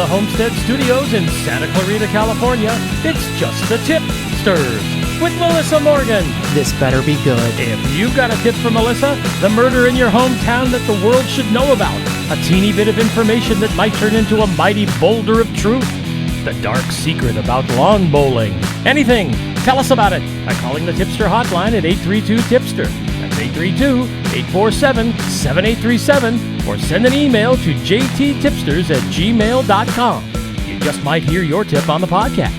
Homestead Studios in Santa Clarita, California, it's just the Tip-Sters with Melissa Morgan. This better be good. If you've got a tip for Melissa, the murder in your hometown that the world should know about, a teeny bit of information that might turn into a mighty boulder of truth, the dark secret about lawn bowling, anything, tell us about it by calling the Tipster hotline at 832-TIPSTER. That's 832-847-7837, or send an email to jttipsters@gmail.com. You just might hear your tip on the podcast.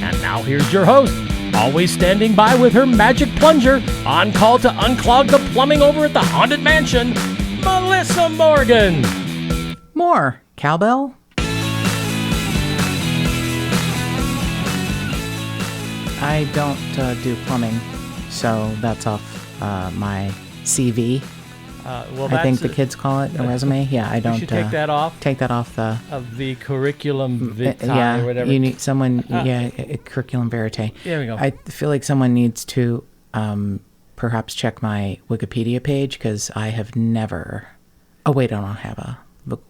And now here's your host, always standing by with her magic plunger, on call to unclog the plumbing over at the Haunted Mansion, Melissa Morgan. More cowbell. I don't do plumbing, so that's off my CV. I think the kids call it a resume. Yeah, I don't. You should take that off. Take that off the of the curriculum vitae or whatever. You need someone. Curriculum vitae. There we go. I feel like someone needs to perhaps check my Wikipedia page, because I have never. Oh wait, I don't have a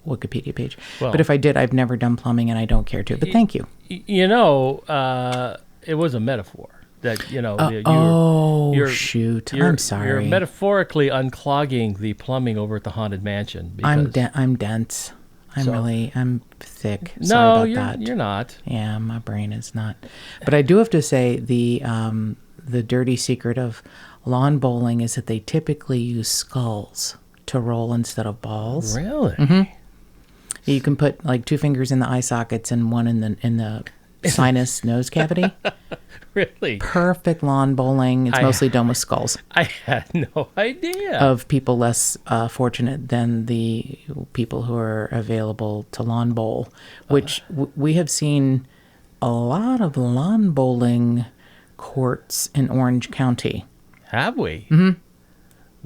Wikipedia page. Well, but if I did, I've never done plumbing, and I don't care to. But thank you. You know, it was a metaphor. That, shoot! I'm sorry. You're metaphorically unclogging the plumbing over at the Haunted Mansion. I'm dense. I'm thick. No, Sorry about that. You're not. Yeah, my brain is not. But I do have to say the dirty secret of lawn bowling is that they typically use skulls to roll instead of balls. Really? Mm-hmm. You can put like 2 fingers in the eye sockets and one in the sinus nose cavity. Really? Perfect lawn bowling. It's mostly done with skulls. I had no idea. Of people less fortunate than the people who are available to lawn bowl, which we have seen a lot of lawn bowling courts in Orange County. Have we? Mm-hmm.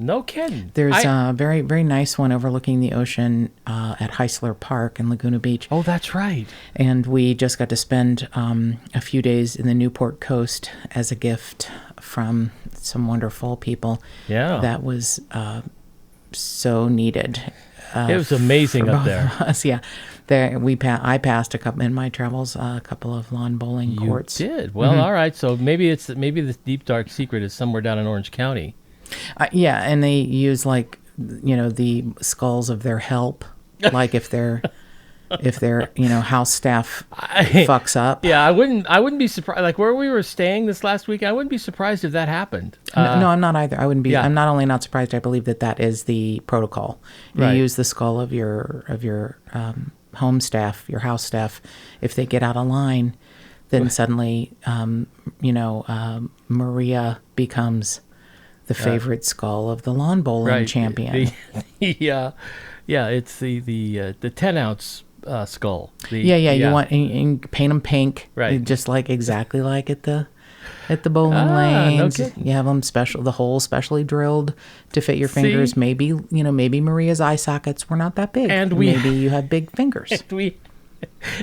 No kidding. There's a very, very nice one overlooking the ocean at Heisler Park in Laguna Beach. Oh, that's right. And we just got to spend a few days in the Newport Coast as a gift from some wonderful people. Yeah. That was so needed. It was amazing up there. Yeah. I passed in my travels a couple of lawn bowling courts. You did? Well, all right. So maybe the deep dark secret is somewhere down in Orange County. Yeah, and they use the skulls of their help, like if their house staff fucks up. Yeah, I wouldn't be surprised. Like where we were staying this last week, I wouldn't be surprised if that happened. No, I'm not either. I wouldn't be. Yeah. I'm not only not surprised. I believe that is the protocol. You use the skull of your home staff, your house staff. If they get out of line, then suddenly, Maria becomes the favorite skull of the lawn bowling champion. Yeah, it's the 10-ounce skull. You want and paint them pink, right? Just exactly like at the bowling lanes. No kidding. You have them the hole specially drilled to fit your fingers. Maybe Maria's eye sockets were not that big, and maybe you have big fingers.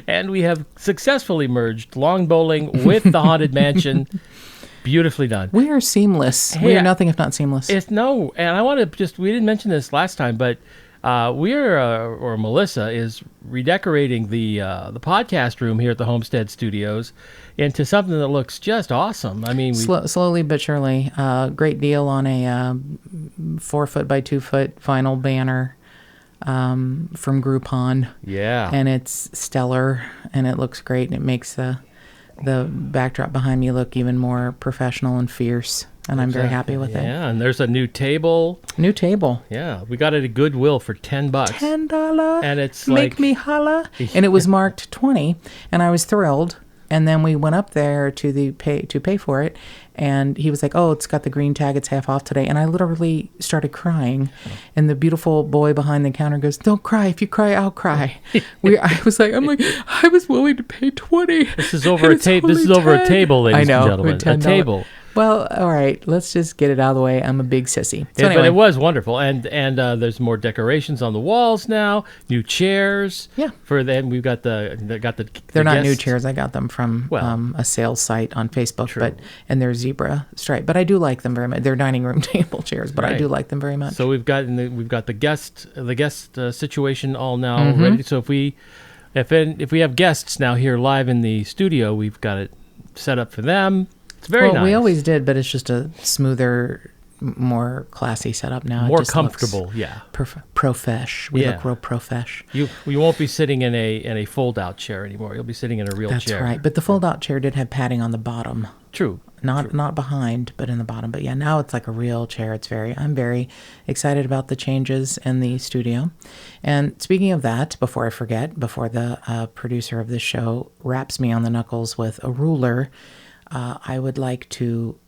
And we have successfully merged lawn bowling with the Haunted Mansion. Beautifully done. We are seamless. We are nothing if not seamless. And I want to we didn't mention this last time, but Melissa is redecorating the podcast room here at the Homestead Studios into something that looks just awesome. I mean, slowly but surely. Great deal on a 4 foot by 2 foot vinyl banner from Groupon. Yeah. And it's stellar, and it looks great, and it makes the backdrop behind me look even more professional and fierce, and I'm very happy with it. Yeah, and there's a new table. Yeah, we got it at Goodwill for $10. $10, and it's make me holla. And it was marked 20, and I was thrilled. And then we went up there to pay for it, and he was like, "Oh, it's got the green tag. It's half off today." And I literally started crying. And the beautiful boy behind the counter goes, "Don't cry. If you cry, I'll cry." I was like, I was willing to pay $20. This is over a table. This is over a table, ladies and gentlemen. A table. Well, all right, let's just get it out of the way. I'm a big sissy. So anyway. But it was wonderful, and there's more decorations on the walls now. New chairs. Yeah. For then we've got the. They're not new chairs. I got them from a sales site on Facebook, and they're zebra stripe. But I do like them very much. They're dining room table chairs, but I do like them very much. So we've got the guest situation all now ready. So If we have guests now here live in the studio, we've got it set up for them. It's very nice. We always did, but it's just a smoother, more classy setup now. More comfortable, yeah. Profesh. We look real profesh. You won't be sitting in a fold-out chair anymore. You'll be sitting in a real chair. That's right. But the fold-out chair did have padding on the bottom. True. Not behind, but in the bottom. But yeah, now it's like a real chair. I'm very excited about the changes in the studio. And speaking of that, before I forget, before the producer of this show raps me on the knuckles with a ruler, I would like to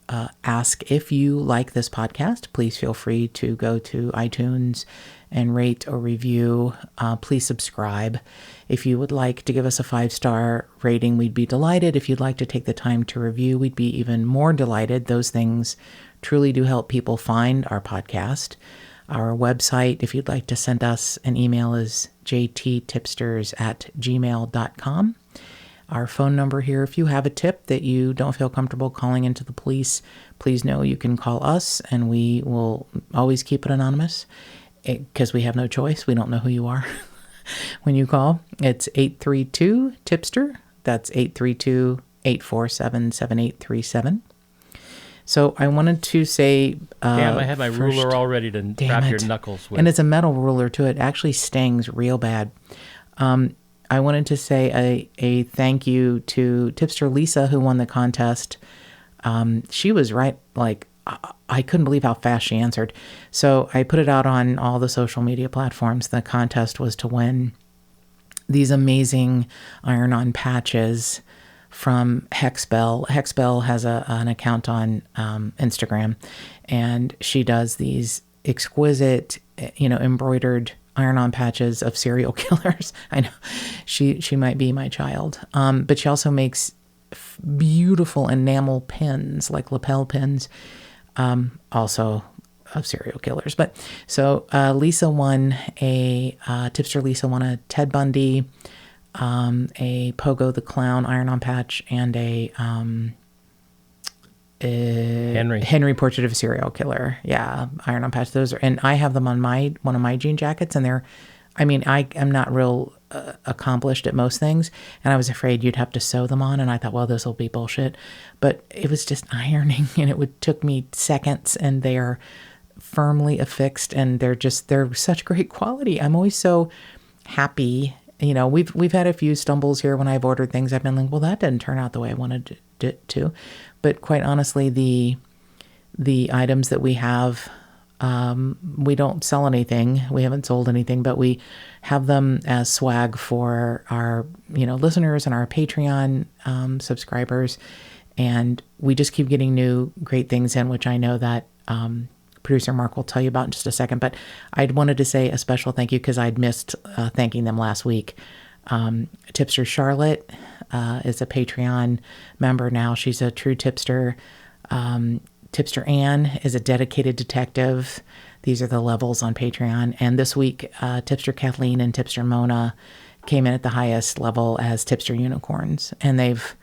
ask, if you like this podcast, please feel free to go to iTunes and rate or review. Please subscribe. If you would like to give us a 5-star rating, we'd be delighted. If you'd like to take the time to review, we'd be even more delighted. Those things truly do help people find our podcast. Our website, if you'd like to send us an email, is jttipsters@gmail.com. Our phone number here, if you have a tip that you don't feel comfortable calling into the police, please know you can call us, and we will always keep it anonymous because we have no choice. We don't know who you are when you call. It's 832-TIPSTER. That's 832-847-7837. So I wanted to say... Damn, I had my ruler all ready to wrap your knuckles with. And it's a metal ruler, too. It actually stings real bad. I wanted to say a thank you to Tipster Lisa, who won the contest. She was right, I couldn't believe how fast she answered. So I put it out on all the social media platforms. The contest was to win these amazing iron-on patches from Hexbell. Hexbell has an account on Instagram, and she does these exquisite, embroidered iron-on patches of serial killers. I know she might be my child, but she also makes beautiful enamel pins, like lapel pins, also of serial killers. But so Lisa won Tipster Lisa won a Ted Bundy, a Pogo the Clown iron-on patch, and a Henry Portrait of a Serial Killer. Yeah, iron-on patch. Those are, and I have them on one of my jean jackets, and they're, I am not real accomplished at most things, and I was afraid you'd have to sew them on, and I thought, well, this will be bullshit. But it was just ironing, and it took me seconds, and they are firmly affixed, and they're such great quality. I'm always so happy. We've had a few stumbles here when I've ordered things. I've been like, well, that didn't turn out the way I wanted it to. But quite honestly, the items that we have, we don't sell anything. We haven't sold anything, but we have them as swag for our, listeners and our Patreon subscribers. And we just keep getting new great things in, which I know that producer Mark will tell you about in just a second. But I'd wanted to say a special thank you because I'd missed thanking them last week. Tipster Charlotte is a Patreon member now. She's a true tipster. Tipster Ann is a dedicated detective. These are the levels on Patreon. And this week, Tipster Kathleen and Tipster Mona came in at the highest level as Tipster Unicorns. And they've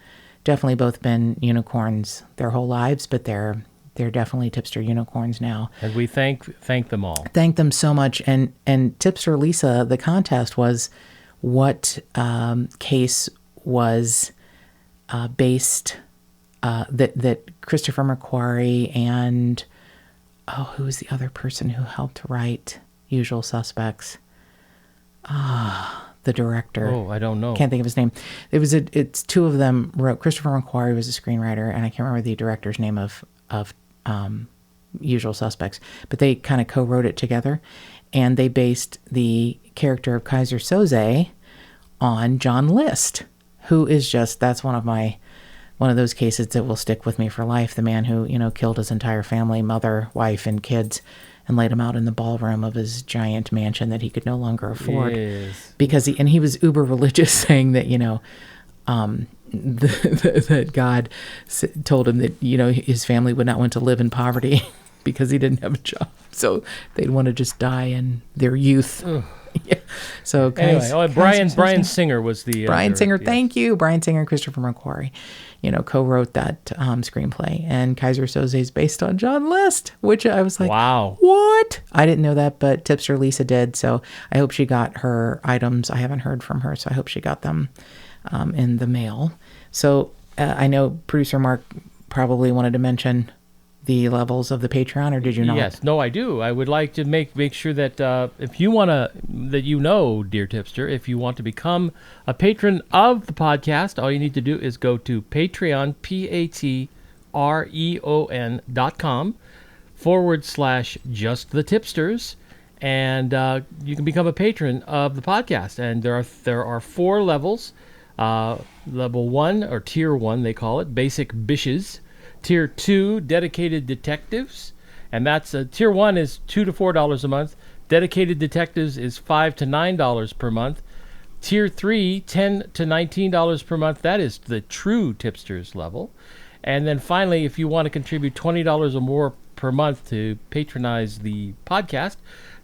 definitely both been unicorns their whole lives, but they're definitely Tipster Unicorns now. And we thank them all. Thank them so much. And Tipster Lisa, the contest was what case was based, that Christopher McQuarrie and, who was the other person who helped write Usual Suspects? The director. Oh, I don't know. Can't think of his name. It's two of them wrote. Christopher McQuarrie was a screenwriter, and I can't remember the director's name of Usual Suspects, but they kind of co-wrote it together, and they based the character of Kaiser Soze on John List, who is that's one of those cases that will stick with me for life. The man who, killed his entire family, mother, wife, and kids, and laid him out in the ballroom of his giant mansion that he could no longer afford. Yes. Because he was uber religious, saying that, that God told him that, his family would not want to live in poverty because he didn't have a job. So they'd want to just die in their youth. Yeah. So anyway, Brian Singer was the Brian Singer. yes. Thank you, Brian Singer and Christopher McQuarrie. Co-wrote that screenplay, and Kaiser Soze is based on John List, which I was like, wow, what? I didn't know that, but Tipster Lisa did. So I hope she got her items. I haven't heard from her, so I hope she got them in the mail. So I know producer Mark probably wanted to mention the levels of the Patreon, or did you not? Yes, no, I do. I would like to make sure that if you want to, dear Tipster, if you want to become a patron of the podcast, all you need to do is go to Patreon, patreon.com/Just the Tipsters, and you can become a patron of the podcast. And there are 4 levels. Level 1, or Tier 1, they call it, Basic Bishes. Tier 2, Dedicated Detectives, and that's Tier 1 is $2 to $4 a month. Dedicated Detectives is $5 to $9 per month. Tier 3, $10 to $19 per month. That is the true Tipsters level. And then finally, if you want to contribute $20 or more per month to patronize the podcast,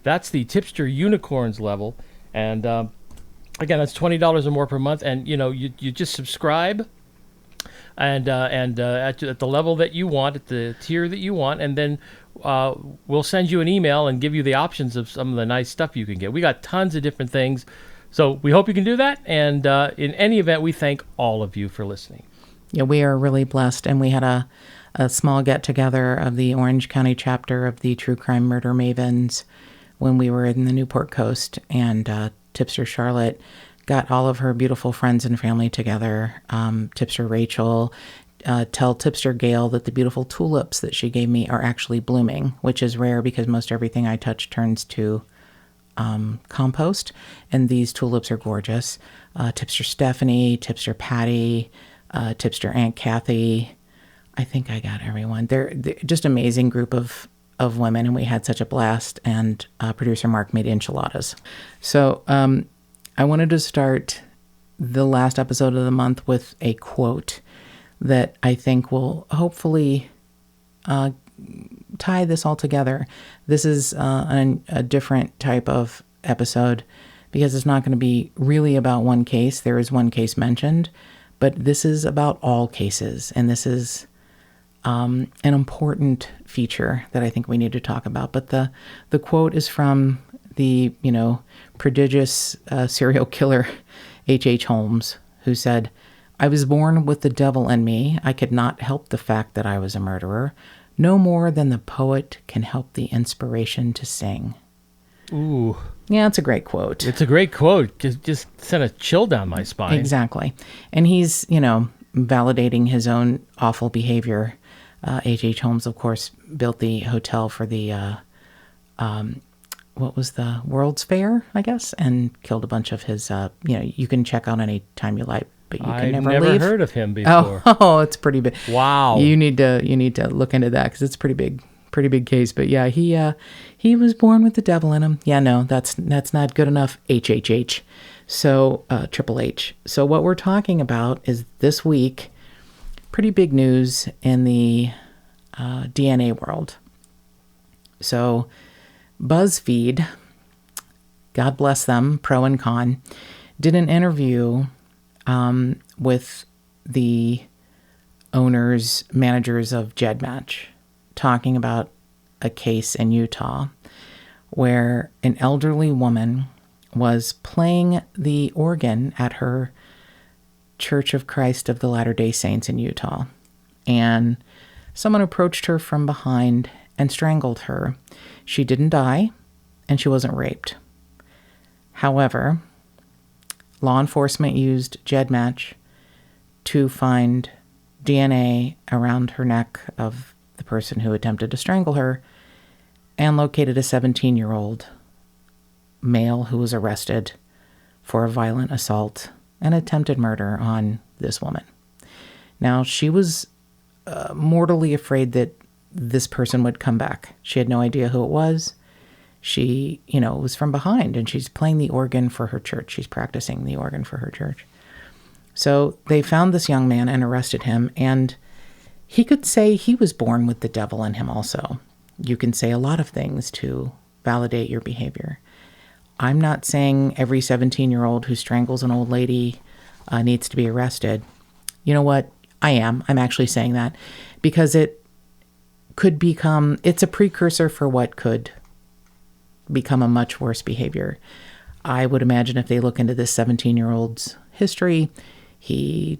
that's the Tipster Unicorns level. And again, that's $20 or more per month. And you just subscribe. And at the level that you want, at the tier that you want, and then we'll send you an email and give you the options of some of the nice stuff you can get. We got tons of different things, so we hope you can do that. And in any event, we thank all of you for listening. Yeah, we are really blessed, and we had a small get-together of the Orange County chapter of the True Crime Murder Mavens when we were in the Newport Coast, and Tipster Charlotte got all of her beautiful friends and family together. Tipster Rachel, tell Tipster Gail that the beautiful tulips that she gave me are actually blooming, which is rare because most everything I touch turns to compost, and these tulips are gorgeous. Tipster Stephanie, Tipster Patty, Tipster Aunt Kathy. I think I got everyone. They're just amazing group of women, and we had such a blast, and producer Mark made enchiladas. So I wanted to start the last episode of the month with a quote that I think will hopefully tie this all together. This is a different type of episode because it's not going to be really about one case. There is one case mentioned, but this is about all cases, and this is an important feature that I think we need to talk about. But the quote is from the, prodigious serial killer H.H. Holmes, who said, "I was born with the devil in me. I could not help the fact that I was a murderer, no more than the poet can help the inspiration to sing." Ooh. Yeah, it's a great quote. It's a great quote. Just sent a chill down my spine. Exactly. And he's, validating his own awful behavior. H.H. Holmes, of course, built the hotel for the what was the World's Fair, I guess, and killed a bunch of his, you can check out any time you like, but you can never leave. I've never heard of him before. Oh, it's pretty big. Wow. You need to look into that because it's pretty big case. But yeah, he was born with the devil in him. Yeah, no, that's not good enough. HHH. So, Triple H. So what we're talking about is this week, pretty big news in the DNA world. So BuzzFeed, God bless them, pro and con, did an interview with the managers of GEDMatch, talking about a case in Utah where an elderly woman was playing the organ at her Church of Christ of the Latter-day Saints in Utah, and someone approached her from behind and strangled her. She didn't die, and she wasn't raped. However, law enforcement used GEDMatch to find DNA around her neck of the person who attempted to strangle her and located a 17-year-old male who was arrested for a violent assault and attempted murder on this woman. Now, she was mortally afraid that this person would come back. She had no idea who it was. She, was from behind, and she's playing the organ for her church. She's practicing the organ for her church. So they found this young man and arrested him, and he could say he was born with the devil in him also. You can say a lot of things to validate your behavior. I'm not saying every 17-year-old who strangles an old lady needs to be arrested. You know what? I am. I'm actually saying that because it could become, it's a precursor for what could become a much worse behavior. I would imagine if they look into this 17-year-old's history, he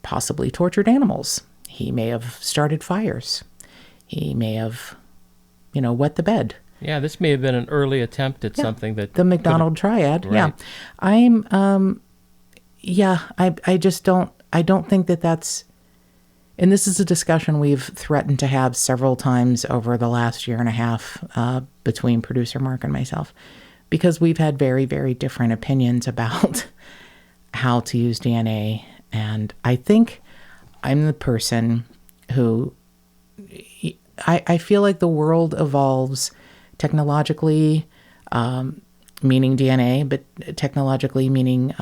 possibly tortured animals. He may have started fires. He may have, wet the bed. Yeah, this may have been an early attempt at something that... The McDonald triad, right. Yeah. I just don't, I don't think that that's, and this is a discussion we've threatened to have several times over the last year and a half between producer Mark and myself, because we've had very, very different opinions about how to use DNA. And I think I'm the person who, I feel like the world evolves technologically, meaning DNA, but technologically meaning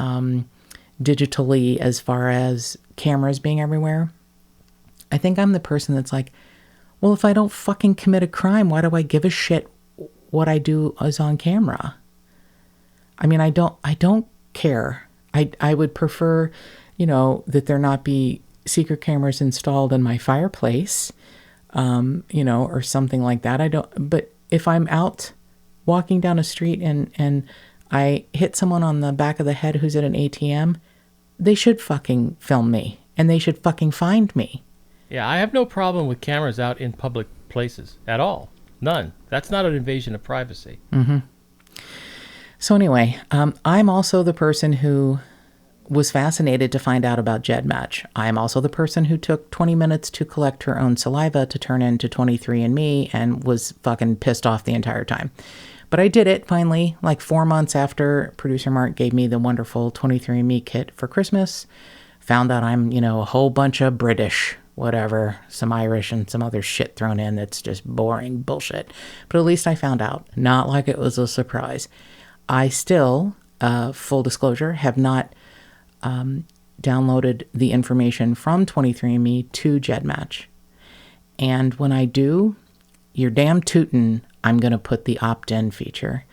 digitally as far as cameras being everywhere. I think I'm the person that's like, well, if I don't fucking commit a crime, why do I give a shit what I do is on camera? I mean, I don't care. I would prefer, that there not be secret cameras installed in my fireplace, or something like that. But if I'm out walking down a street and I hit someone on the back of the head who's at an ATM, they should fucking film me and they should fucking find me. Yeah, I have no problem with cameras out in public places at all. None. That's not an invasion of privacy. Mm-hmm. So anyway, I'm also the person who was fascinated to find out about GEDMatch. I'm also the person who took 20 minutes to collect her own saliva to turn into 23andMe and was fucking pissed off the entire time. But I did it finally, like 4 months after producer Mark gave me the wonderful 23andMe kit for Christmas. Found out I'm, a whole bunch of British, whatever, some Irish and some other shit thrown in that's just boring bullshit. But at least I found out. Not like it was a surprise. I still, full disclosure, have not downloaded the information from 23andMe to GEDMatch. And when I do, you're damn tootin', I'm going to put the opt-in feature.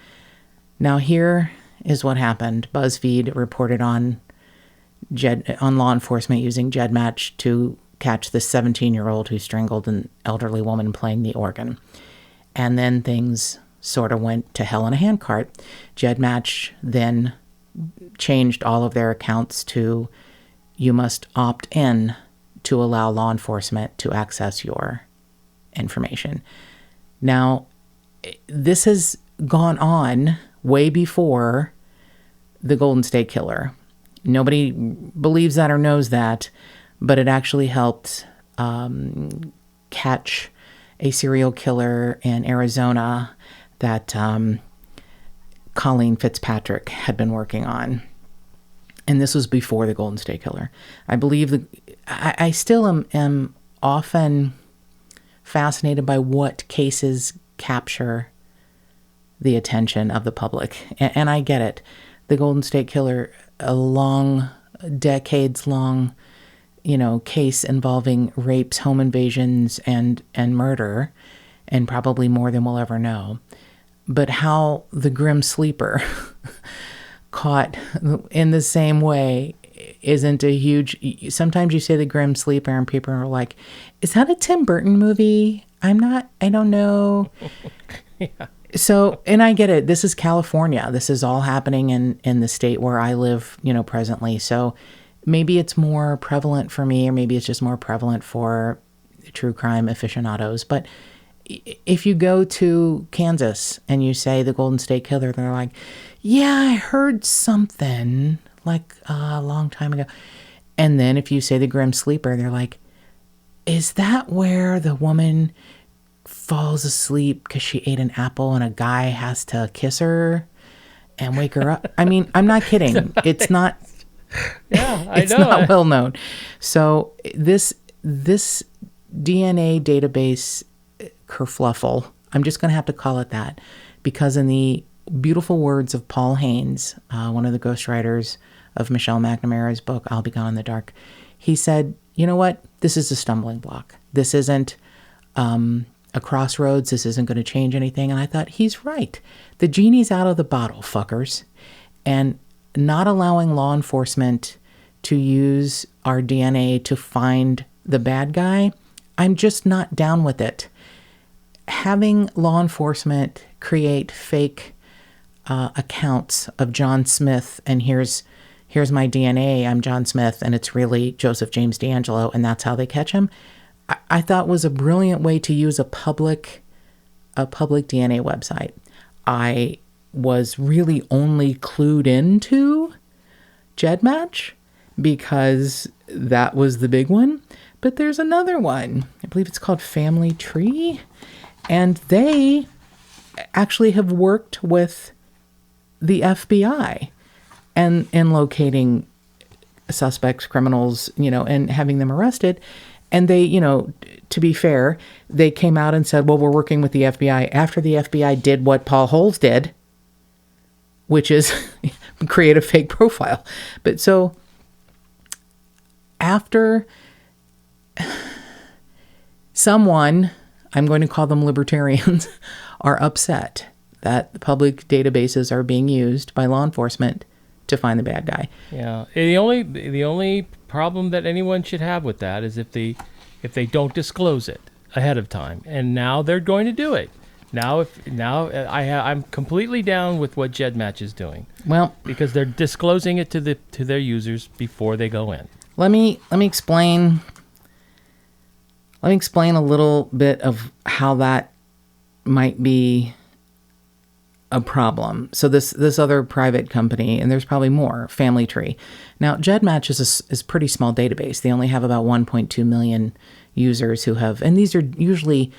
Now here is what happened. BuzzFeed reported on law enforcement using GEDMatch to catch this 17-year-old who strangled an elderly woman playing the organ. And then things sort of went to hell in a handcart. GEDMatch then changed all of their accounts to you must opt in to allow law enforcement to access your information. Now, this has gone on way before the Golden State Killer. Nobody believes that or knows that, but it actually helped catch a serial killer in Arizona that Colleen Fitzpatrick had been working on. And this was before the Golden State Killer. I believe I still am often fascinated by what cases capture the attention of the public. And I get it. The Golden State Killer, a decades-long, case involving rapes, home invasions, and murder, and probably more than we'll ever know. But how the Grim Sleeper caught in the same way isn't a huge... Sometimes you say the Grim Sleeper and people are like, is that a Tim Burton movie? I don't know. Yeah. So, and I get it. This is California. This is all happening in the state where I live, presently. So maybe it's more prevalent for me, or maybe it's just more prevalent for true crime aficionados. But if you go to Kansas and you say the Golden State Killer, they're like, yeah, I heard something like a long time ago. And then if you say the Grim Sleeper, they're like, is that where the woman falls asleep because she ate an apple and a guy has to kiss her and wake her up? I mean, I'm not kidding. It's not... Yeah, I know. It's not well known. So this DNA database kerfluffle, I'm just going to have to call it that, because in the beautiful words of Paul Haynes, one of the ghostwriters of Michelle McNamara's book, I'll Be Gone in the Dark, he said, you know what? This is a stumbling block. This isn't a crossroads. This isn't going to change anything. And I thought, he's right. The genie's out of the bottle, fuckers. And not allowing law enforcement to use our DNA to find the bad guy, I'm just not down with it. Having law enforcement create fake accounts of John Smith, and here's my DNA, I'm John Smith, and it's really Joseph James D'Angelo, and that's how they catch him, I thought was a brilliant way to use a public DNA website. I was really only clued into GEDMatch because that was the big one. But there's another one. I believe it's called Family Tree. And they actually have worked with the FBI and in locating suspects, criminals, and having them arrested. And they, to be fair, they came out and said, well, we're working with the FBI after the FBI did what Paul Holes did, which is create a fake profile. But so after someone, I'm going to call them libertarians, are upset that the public databases are being used by law enforcement to find the bad guy. Yeah. The only problem that anyone should have with that is if they don't disclose it ahead of time. And now they're going to do it. I'm completely down with what GEDMatch is doing. Well, because they're disclosing it to their users before they go in. Let me explain a little bit of how that might be a problem. So this other private company, and there's probably more, Family Tree. Now, GEDMatch is a pretty small database. They only have about 1.2 million users who have, and these are usually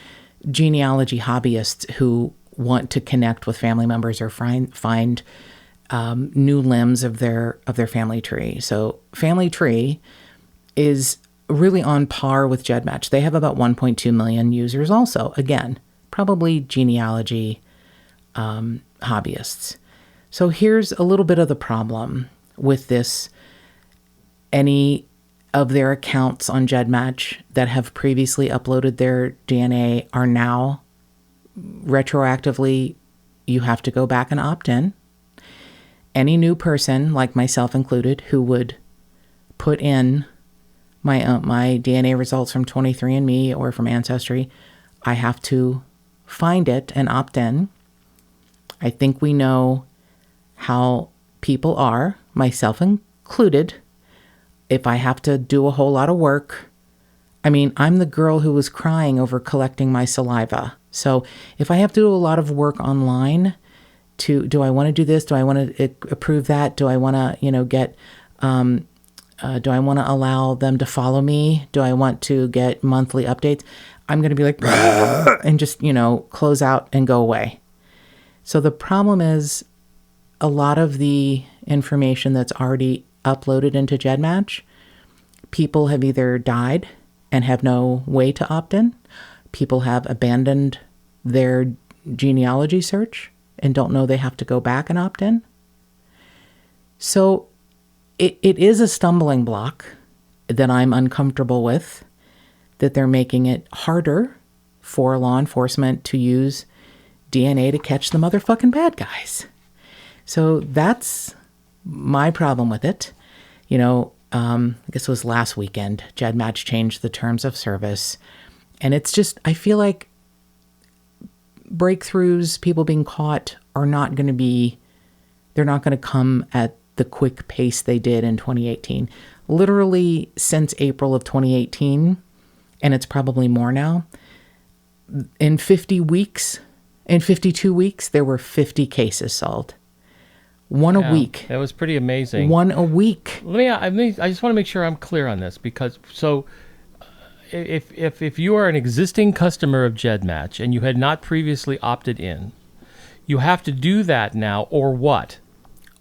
genealogy hobbyists who want to connect with family members or find new limbs of their family tree. So Family Tree is really on par with GEDMatch. They have about 1.2 million users also. Again, probably genealogy hobbyists. So here's a little bit of the problem with this. Any of their accounts on GEDMatch that have previously uploaded their DNA are now retroactively, you have to go back and opt in. Any new person, like myself included, who would put in my DNA results from 23andMe or from Ancestry, I have to find it and opt in. I think we know how people are, myself included. If I have to do a whole lot of work, I'm the girl who was crying over collecting my saliva. So if I have to do a lot of work online do I want to do this? Do I want to approve that? Do I want to, do I want to allow them to follow me? Do I want to get monthly updates? I'm going to be like, and just, close out and go away. So the problem is a lot of the information that's already uploaded into GEDMatch, people have either died and have no way to opt in. People have abandoned their genealogy search and don't know they have to go back and opt in. So it is a stumbling block that I'm uncomfortable with, that they're making it harder for law enforcement to use DNA to catch the motherfucking bad guys. So that's my problem with it. I guess it was last weekend, GEDMatch changed the terms of service. And it's just, I feel like breakthroughs, people being caught, are not going to be, they're not going to come at the quick pace they did in 2018. Literally since April of 2018, and it's probably more now, in 52 weeks, there were 50 cases solved. One a week. That was pretty amazing. One a week. I just want to make sure I'm clear on this, because if you are an existing customer of GEDMatch and you had not previously opted in, you have to do that now, or what?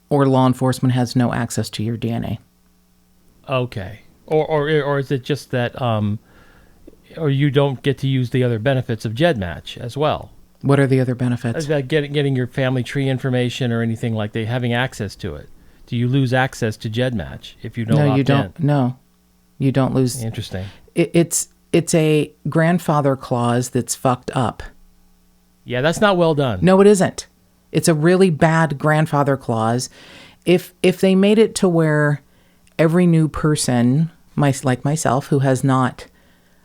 Or law enforcement has no access to your DNA. Okay. Or is it just that or you don't get to use the other benefits of GEDMatch as well? What are the other benefits? Getting your family tree information or anything like that, having access to it. Do you lose access to GEDMatch if you don't opt in? No, you don't lose. Interesting. It's it's a grandfather clause that's fucked up. Yeah, that's not well done. No, it isn't. It's a really bad grandfather clause. If they made it to where every new person, like myself, who has not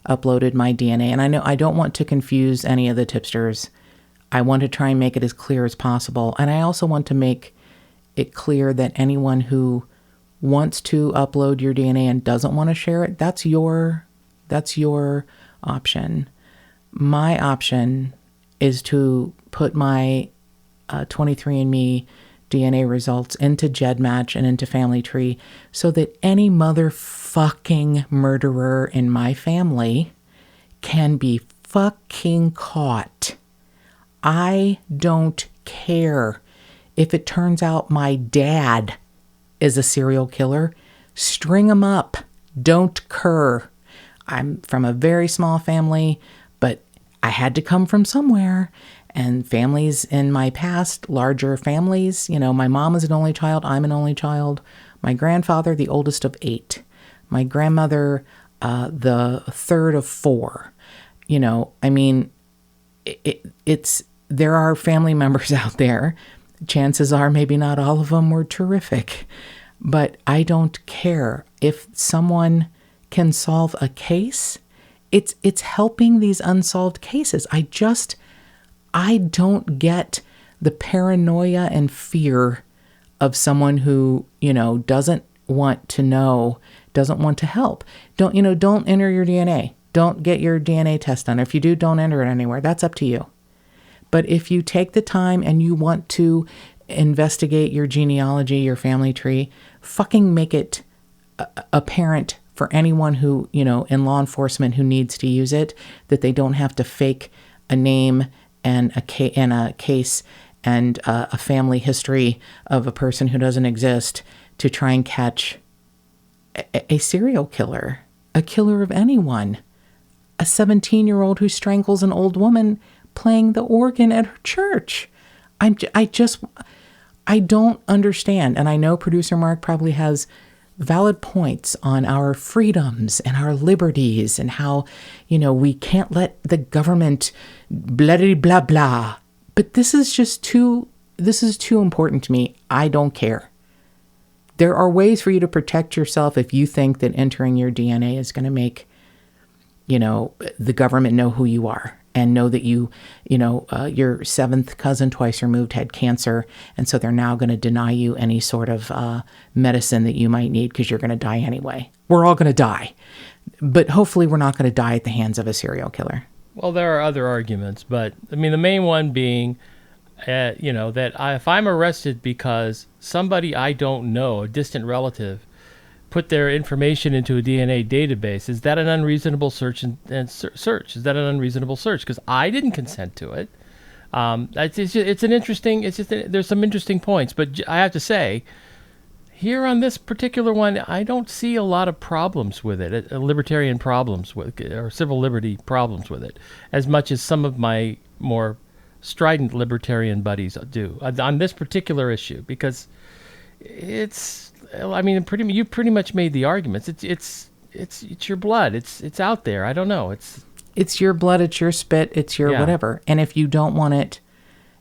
uploaded my DNA, and I know I don't want to confuse any of the tipsters. I want to try and make it as clear as possible. And I also want to make it clear that anyone who wants to upload your DNA and doesn't want to share it, that's your option. My option is to put my 23andMe DNA results into GEDMatch and into Family Tree so that any motherfucking murderer in my family can be fucking caught. I don't care if it turns out my dad is a serial killer. String him up. Don't cur. I'm from a very small family, but I had to come from somewhere. And families in my past, larger families, my mom is an only child. I'm an only child. My grandfather, the oldest of 8. My grandmother, the third of 4. There are family members out there. Chances are maybe not all of them were terrific, but I don't care. If someone can solve a case, it's helping these unsolved cases. I don't get the paranoia and fear of someone who, doesn't want to know, doesn't want to help. Don't enter your DNA. Don't get your DNA test done. If you do, don't enter it anywhere. That's up to you. But if you take the time and you want to investigate your genealogy, your family tree, fucking make it apparent for anyone who, in law enforcement who needs to use it, that they don't have to fake a name and a case and a family history of a person who doesn't exist to try and catch a serial killer, a killer of anyone, a 17-year-old who strangles an old woman playing the organ at her church. I don't understand. And I know producer Mark probably has valid points on our freedoms and our liberties and how, we can't let the government blah, blah, blah. But this is too important to me. I don't care. There are ways for you to protect yourself if you think that entering your DNA is going to make, the government know who you are and know that your 7th cousin twice removed had cancer. And so they're now going to deny you any sort of medicine that you might need because you're going to die anyway. We're all going to die. But hopefully we're not going to die at the hands of a serial killer. Well, there are other arguments, but the main one being, that if I'm arrested because somebody I don't know, a distant relative, put their information into a DNA database, is that an unreasonable search and search? Is that an unreasonable search? Because I didn't consent to it. There's some interesting points, but I have to say, here on this particular one, I don't see a lot of problems with it, libertarian problems with it, or civil liberty problems with it, as much as some of my more strident libertarian buddies do on this particular issue, because you pretty much made the arguments. It's your blood. It's out there. I don't know. It's your blood. It's your spit. It's your whatever. And if you don't want it,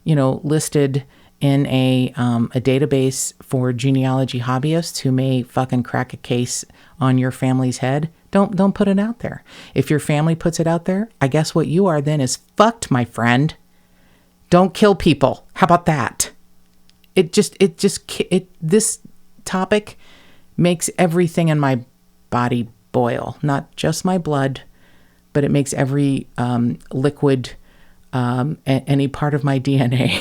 listed in a database for genealogy hobbyists who may fucking crack a case on your family's head, don't put it out there. If your family puts it out there, I guess what you are then is fucked, my friend. Don't kill people. How about that? This topic makes everything in my body boil, not just my blood, but it makes every liquid, any part of my DNA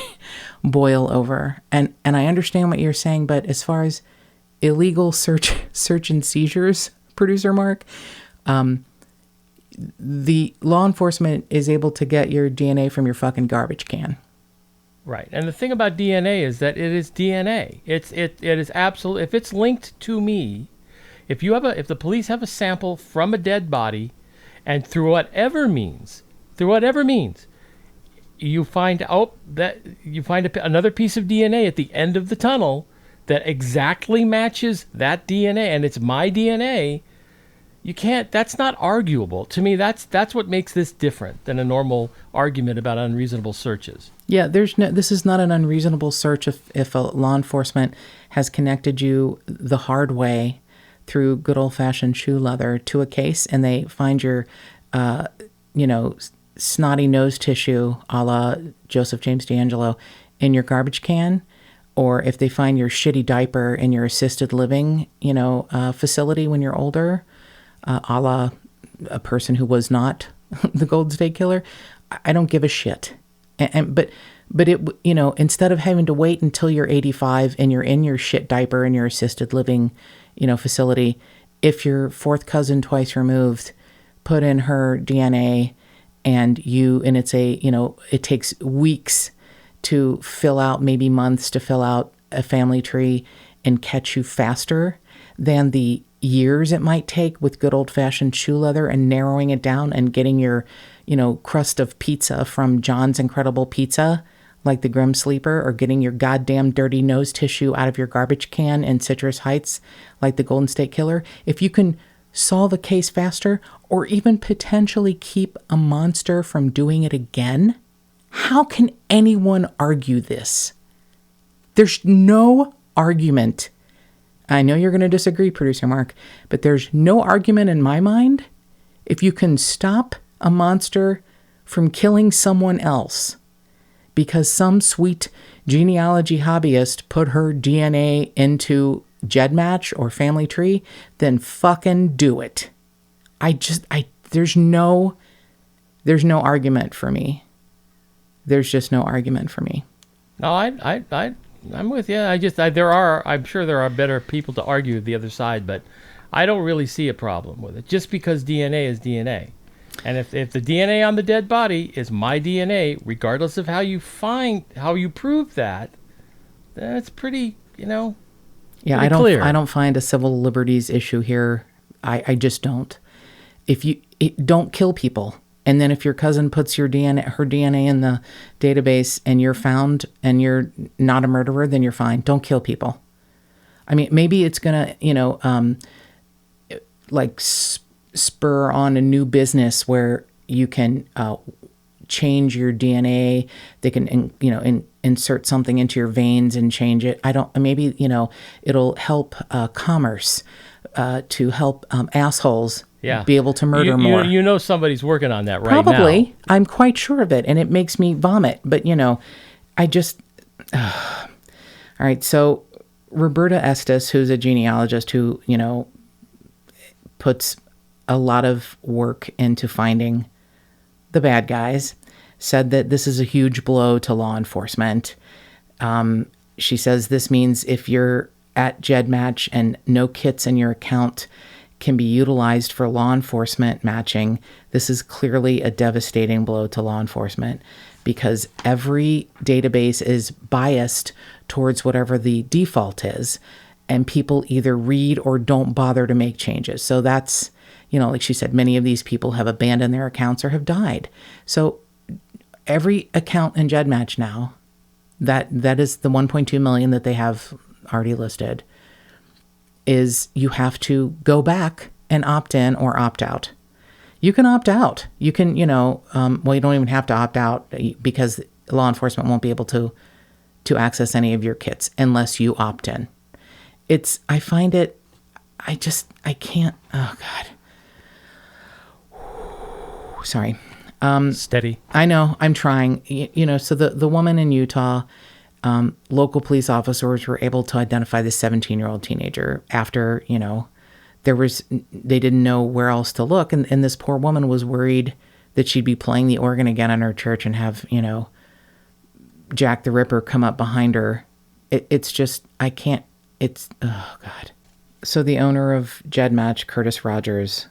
boil over. And I understand what you're saying, but as far as illegal search and seizures, producer Mark, the law enforcement is able to get your DNA from your fucking garbage can. Right. And the thing about DNA is that it is DNA. It is absolute. If it's linked to me, if the police have a sample from a dead body, and through whatever means, you find another piece of DNA at the end of the tunnel that exactly matches that DNA, and it's my DNA, You can't. That's not arguable to me. That's what makes this different than a normal argument about unreasonable searches. Yeah, this is not an unreasonable search if a law enforcement has connected you the hard way through good old-fashioned shoe leather to a case, and they find your, snotty nose tissue a la Joseph James D'Angelo in your garbage can, or if they find your shitty diaper in your assisted living, facility when you're older, a la a person who was not the Golden State Killer. I don't give a shit. But it, instead of having to wait until you're 85 and you're in your shit diaper in your assisted living, facility, if your fourth cousin twice removed put in her DNA and it's it takes weeks to fill out, maybe months to fill out a family tree and catch you faster than the years it might take with good old-fashioned shoe leather and narrowing it down and getting your, crust of pizza from John's Incredible Pizza, like the Grim Sleeper, or getting your goddamn dirty nose tissue out of your garbage can in Citrus Heights, like the Golden State Killer. If you can solve a case faster, or even potentially keep a monster from doing it again, how can anyone argue this? There's no argument. I know you're going to disagree, Producer Mark, but there's no argument in my mind. If you can stop a monster from killing someone else because some sweet genealogy hobbyist put her DNA into GEDMatch or Family Tree, then fucking do it. There's no argument for me. There's just no argument for me. No, I'm with you. I'm sure there are better people to argue the other side, but I don't really see a problem with it. Just because DNA is DNA. And if the DNA on the dead body is my DNA, regardless of how you prove that, then it's pretty, Yeah, pretty clear. I don't find a civil liberties issue here. I just don't. Don't kill people. And then if your cousin puts her DNA in the database and you're found and you're not a murderer, then you're fine. Don't kill people. I mean, maybe it's going to, spur on a new business where you can change your DNA. They can, insert something into your veins and change it. Maybe, it'll help commerce to help assholes be able to murder more. Somebody's working on that right now. Probably. I'm quite sure of it, and it makes me vomit. But, I just... All right, so Roberta Estes, who's a genealogist who, puts a lot of work into finding the bad guys, said that this is a huge blow to law enforcement. She says this means if you're at GEDMatch and no kits in your account can be utilized for law enforcement matching, this is clearly a devastating blow to law enforcement because every database is biased towards whatever the default is, and people either read or don't bother to make changes. So that's, like she said, many of these people have abandoned their accounts or have died. So every account in GEDMatch now, that is the 1.2 million that they have already listed, is you have to go back and opt in or opt out. You can opt out. You can, you don't even have to opt out because law enforcement won't be able to access any of your kits unless you opt in. I find it, I can't, oh God. Sorry. Steady. I know, I'm trying. So the woman in Utah, local police officers were able to identify the 17-year-old teenager after, they didn't know where else to look. And this poor woman was worried that she'd be playing the organ again in her church and have, Jack the Ripper come up behind her. It's just, I can't, oh God. So the owner of GEDMatch, Curtis Rogers,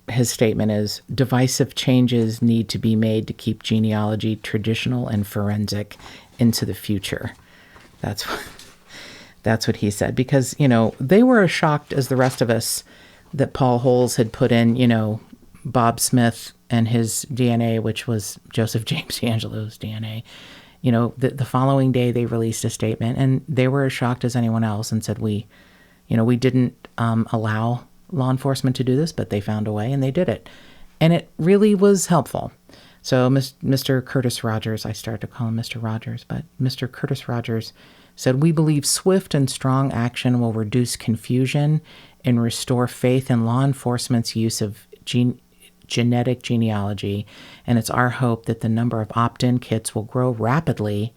his statement is, divisive changes need to be made to keep genealogy traditional and forensic into the future. That's what he said. Because, they were as shocked as the rest of us that Paul Holes had put in, Bob Smith and his DNA, which was Joseph James D'Angelo's DNA. The following day they released a statement, and they were as shocked as anyone else and said, we didn't allow law enforcement to do this, but they found a way and they did it. And it really was helpful. So Mr. Curtis Rogers, I started to call him Mr. Rogers, but Mr. Curtis Rogers said, "We believe swift and strong action will reduce confusion and restore faith in law enforcement's use of genetic genealogy, and it's our hope that the number of opt-in kits will grow rapidly,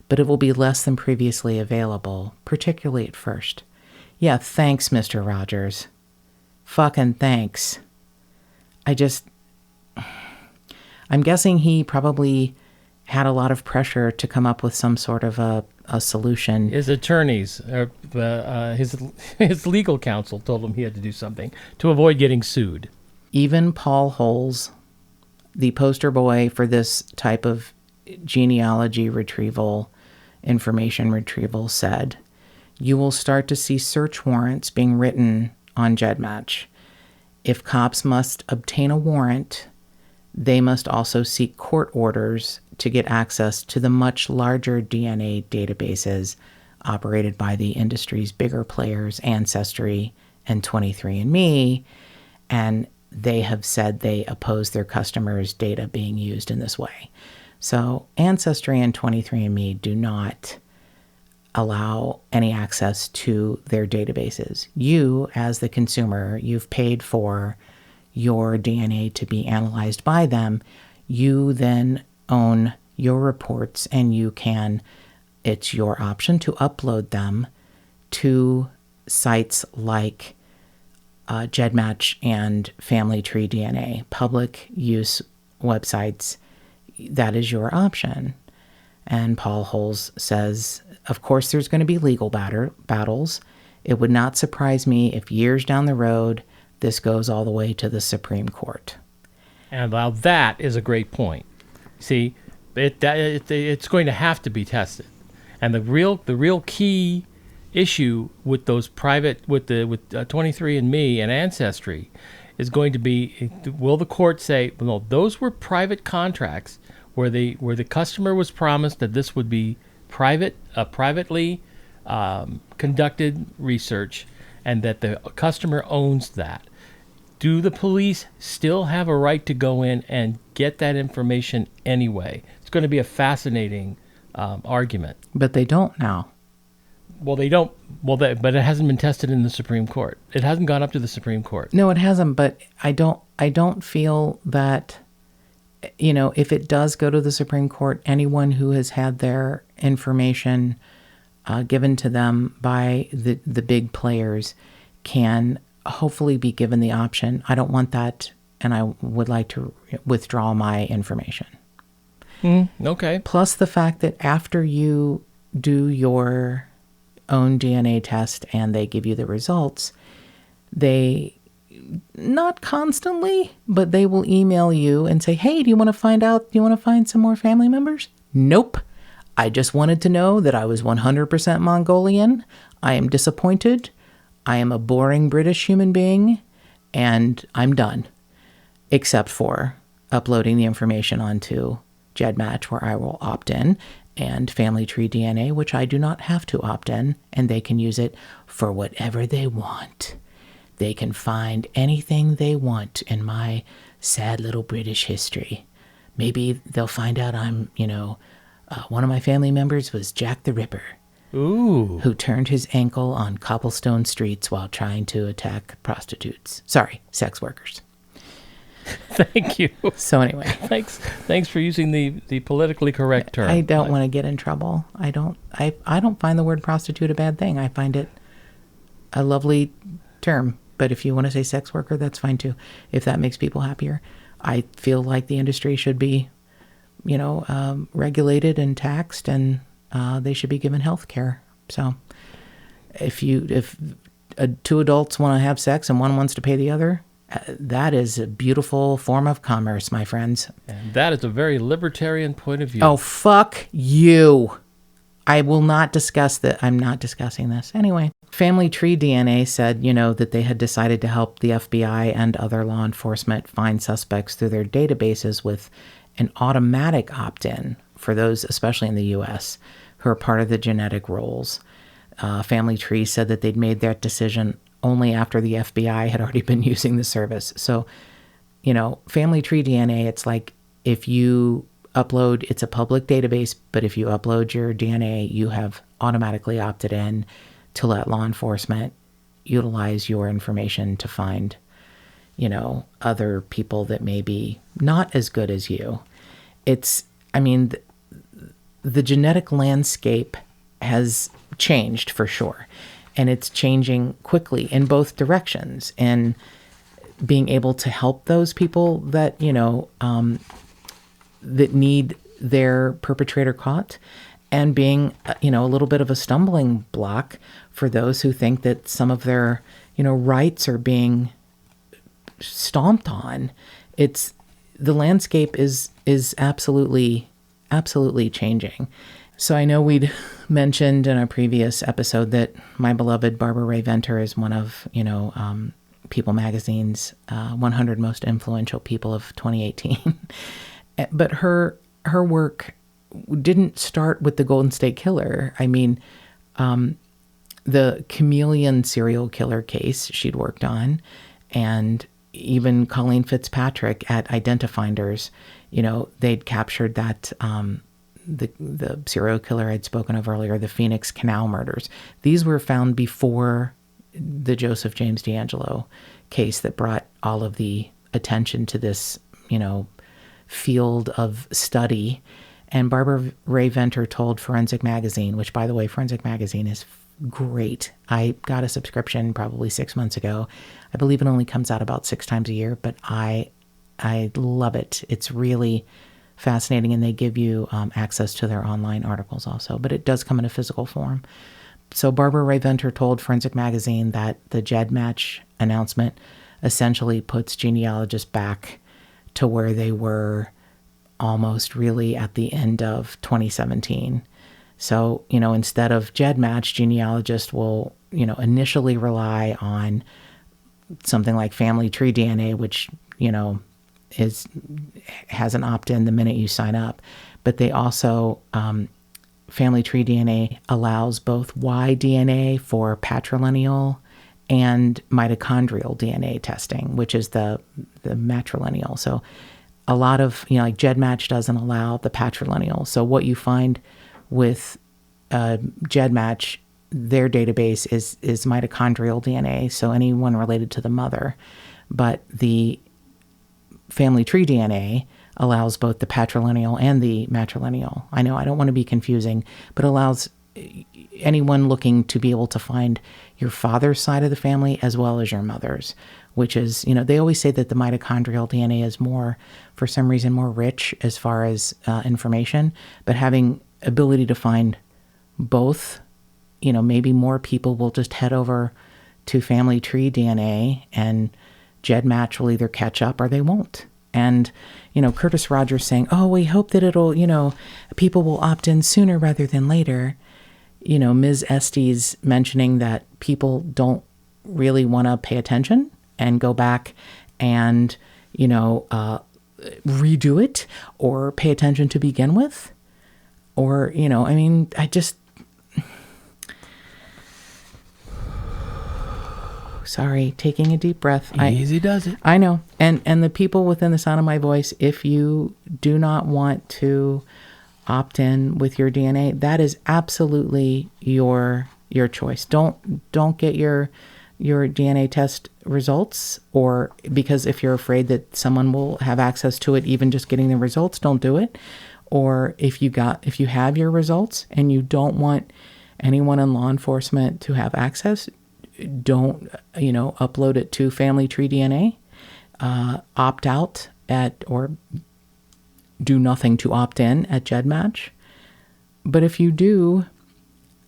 but it will be less than previously available, particularly at first." Yeah, thanks, Mr. Rogers. Fucking thanks. I'm guessing he probably had a lot of pressure to come up with some sort of a solution. His attorneys, his legal counsel told him he had to do something to avoid getting sued. Even Paul Holes, the poster boy for this type of genealogy retrieval, information retrieval, said, "You will start to see search warrants being written on GEDMatch. If cops must obtain a warrant, they must also seek court orders to get access to the much larger DNA databases operated by the industry's bigger players, Ancestry and 23andMe, and they have said they oppose their customers' data being used in this way." So Ancestry and 23andMe do not allow any access to their databases. You, as the consumer, you've paid for your DNA to be analyzed by them. You then own your reports, and it's your option to upload them to sites like GEDMatch and Family Tree DNA, public use websites. That is your option. And Paul Holes says, "Of course, there's going to be legal battles. It would not surprise me if years down the road, this goes all the way to the Supreme Court." And now that is a great point. See, it's going to have to be tested. And the real key issue with those with 23andMe and Ancestry is going to be, will the court say, no, those were private contracts where the customer was promised that this would be privately conducted research, and that the customer owns that. Do the police still have a right to go in and get that information anyway? It's going to be a fascinating argument. But they don't now. Well, they don't. Well, but it hasn't been tested in the Supreme Court. It hasn't gone up to the Supreme Court. No, it hasn't. But I don't feel that, if it does go to the Supreme Court, anyone who has had their information given to them by the big players can hopefully be given the option, "I don't want that, and I would like to withdraw my information." Okay. Plus the fact that after you do your own DNA test and they give you the results, they, not constantly, but they will email you and say, "Hey, do you want to find some more family members?" "Nope. I just wanted to know that I was 100% Mongolian. I am disappointed. I am a boring British human being, and I'm done." Except for uploading the information onto GEDMatch, where I will opt in, and Family Tree DNA, which I do not have to opt in, and they can use it for whatever they want. They can find anything they want in my sad little British history. Maybe they'll find out I'm, one of my family members was Jack the Ripper. Ooh. Who turned his ankle on cobblestone streets while trying to attack prostitutes. Sorry, sex workers. Thank you. So anyway. Thanks for using the politically correct term. I don't want to get in trouble. I don't find the word prostitute a bad thing. I find it a lovely term. But if you want to say sex worker, that's fine too. If that makes people happier. I feel like the industry should be, regulated and taxed, and they should be given health care. So if two adults want to have sex and one wants to pay the other, that is a beautiful form of commerce, my friends. And that is a very libertarian point of view. Oh, fuck you. I will not discuss that. I'm not discussing this. Anyway, Family Tree DNA said, that they had decided to help the FBI and other law enforcement find suspects through their databases with an automatic opt-in for those, especially in the U.S., who are part of the genetic rolls. Family Tree said that they'd made that decision only after the FBI had already been using the service. So, family tree DNA, it's like if you upload, it's a public database, but if you upload your DNA, you have automatically opted in to let law enforcement utilize your information to find, other people that may be not as good as you. The genetic landscape has changed for sure, and it's changing quickly in both directions. And being able to help those people that, that need their perpetrator caught, and being, a little bit of a stumbling block for those who think that some of their, rights are being stomped on. The landscape is absolutely changing. So I know we'd mentioned in a previous episode that my beloved Barbara Ray Venter is one of, People Magazine's 100 most influential people of 2018. But her work didn't start with the Golden State Killer. The chameleon serial killer case she'd worked on, and even Colleen Fitzpatrick at Identifinders, they'd captured that the serial killer I'd spoken of earlier, the Phoenix Canal murders. These were found before the Joseph James D'Angelo case that brought all of the attention to this, field of study. And Barbara Ray Venter told Forensic Magazine, which, by the way, Forensic Magazine is great. I got a subscription probably 6 months ago. I believe it only comes out about 6 times a year, but I love it. It's really fascinating, and they give you access to their online articles also, but it does come in a physical form. So Barbara Ray Venter told Forensic Magazine that the GEDMatch announcement essentially puts genealogists back to where they were almost really at the end of 2017. So, instead of GEDMatch, genealogists will, initially rely on something like family tree DNA, which, has an opt-in the minute you sign up. But they also, family tree DNA allows both Y-DNA for patrilineal and mitochondrial DNA testing, which is the matrilineal. So a lot of, like GEDMatch doesn't allow the patrilineal. So what you find with GEDMatch, their database is mitochondrial DNA, so anyone related to the mother. But the family tree DNA allows both the patrilineal and the matrilineal. I know I don't want to be confusing, but allows anyone looking to be able to find your father's side of the family as well as your mother's, which is, they always say that the mitochondrial DNA is more, for some reason, more rich as far as information, but having ability to find both, maybe more people will just head over to family tree DNA, and GEDMatch will either catch up or they won't. And, Curtis Rogers saying, oh, we hope that it'll, people will opt in sooner rather than later. Ms. Estes mentioning that people don't really want to pay attention and go back and, redo it or pay attention to begin with. Or, I just... Sorry, taking a deep breath. Easy does it. I know. And the people within the sound of my voice, if you do not want to opt in with your DNA, that is absolutely your choice. Don't get your DNA test results, or because if you're afraid that someone will have access to it, even just getting the results, don't do it. Or if you have your results and you don't want anyone in law enforcement to have access, don't, upload it to Family Tree DNA, opt out or do nothing to opt in at GEDMatch. But if you do,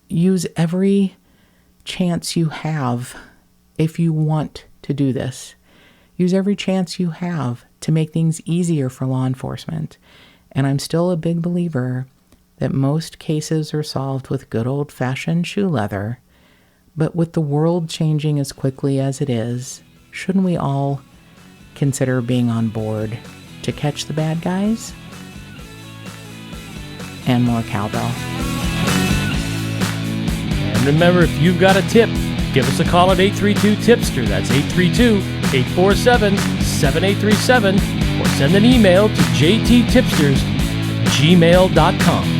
use every chance you have if you want to do this. Use every chance you have to make things easier for law enforcement. And I'm still a big believer that most cases are solved with good old-fashioned shoe leather. But with the world changing as quickly as it is, shouldn't we all consider being on board to catch the bad guys? And more cowbell. And remember, if you've got a tip, Give us a call at 832-TIPSTER. That's 832-847-7837. Or send an email to jttipsters@gmail.com.